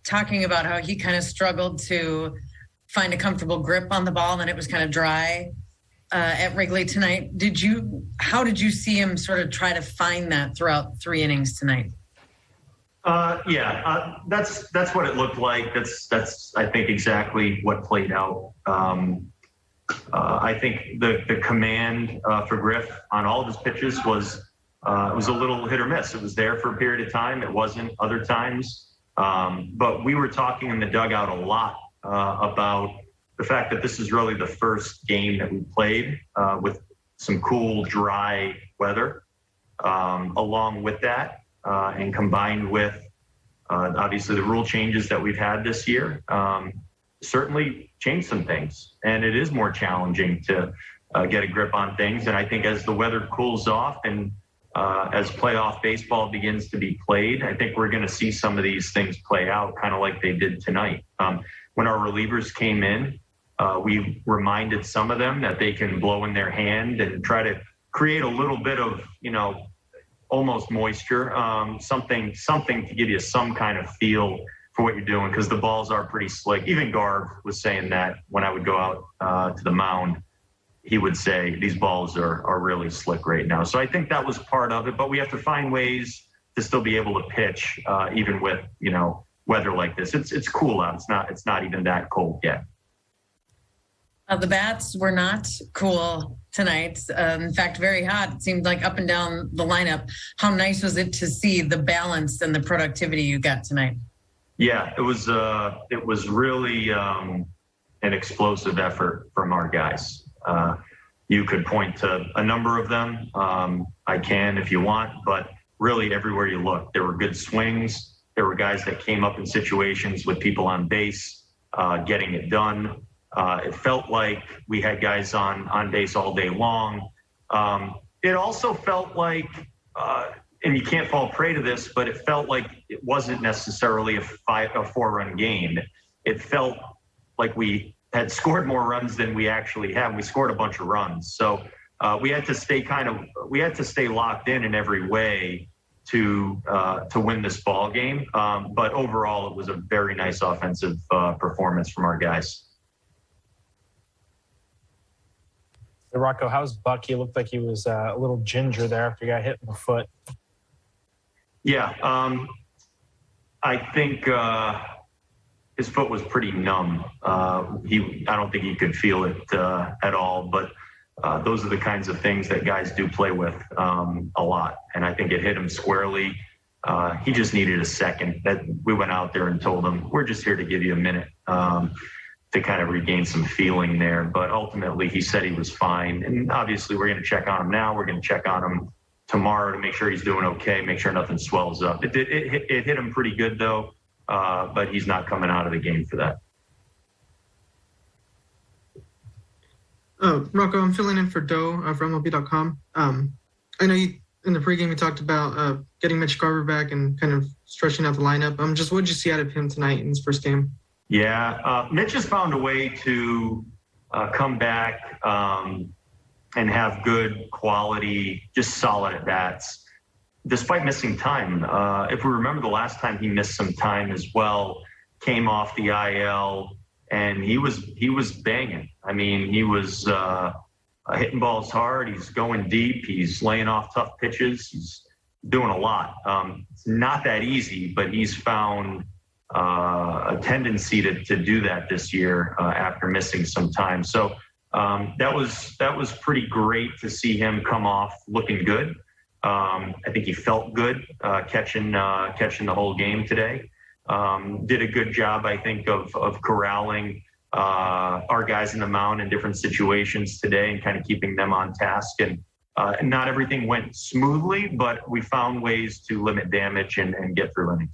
talking about how he kind of struggled to find a comfortable grip on the ball, and then it was kind of dry at Wrigley tonight. How did you see him sort of try to find that throughout 3 innings tonight? That's what it looked like. That's I think exactly what played out. I think the command for Griff on all of his pitches was a little hit or miss. It was there for a period of time. It wasn't other times. But we were talking in the dugout a lot about the fact that this is really the first game that we played with some cool, dry weather. Along with that, and combined with obviously the rule changes that we've had this year, certainly changed some things. And it is more challenging to get a grip on things. And I think as the weather cools off and as playoff baseball begins to be played, I think we're going to see some of these things play out kind of like they did tonight. When our relievers came in, we reminded some of them that they can blow in their hand and try to create a little bit of, almost moisture, something to give you some kind of feel for what you're doing, because the balls are pretty slick. Even Garv was saying that when I would go out to the mound, he would say these balls are really slick right now. So I think that was part of it, but we have to find ways to still be able to pitch even with, weather like this. It's cool out. It's not even that cold yet. The bats were not cool tonight. In fact, very hot. It seemed like up and down the lineup. How nice was it to see the balance and the productivity you got tonight? Yeah, it was really an explosive effort from our guys. You could point to a number of them. I can if you want, but really everywhere you look, there were good swings. There were guys that came up in situations with people on base, getting it done. It felt like we had guys on base all day long. It also felt like, and you can't fall prey to this, but it felt like it wasn't necessarily a 4-run game. It felt like we had scored more runs than we actually have. We scored a bunch of runs. So we had to stay locked in every way to win this ball game. But overall, it was a very nice offensive performance from our guys. Rocco, how's Buck? He looked like he was a little ginger there after he got hit in the foot. Yeah, I think his foot was pretty numb. I don't think he could feel it at all, but those are the kinds of things that guys do play with a lot. And I think it hit him squarely. He just needed a second. That we went out there and told him, we're just here to give you a minute to kind of regain some feeling there. But ultimately, he said he was fine. And obviously, we're going to check on him now. We're going to check on him tomorrow to make sure he's doing okay, make sure nothing swells up. It hit him pretty good, though, but he's not coming out of the game for that. Rocco, I'm filling in for Doe from MLB.com. I know you, in the pregame, you talked about getting Mitch Garver back and kind of stretching out the lineup. Just what did you see out of him tonight in his first game? Yeah, Mitch has found a way to come back and have good quality, just solid at bats, despite missing time. If we remember the last time he missed some time as well, came off the IL, and he was banging. I mean, he was hitting balls hard. He's going deep. He's laying off tough pitches. He's doing a lot. It's not that easy, but he's found a tendency to do that this year after missing some time. So that was pretty great to see him come off looking good. I think he felt good catching the whole game today. Did a good job, I think, of corralling our guys in the mound in different situations today and kind of keeping them on task. And not everything went smoothly, but we found ways to limit damage and get through innings.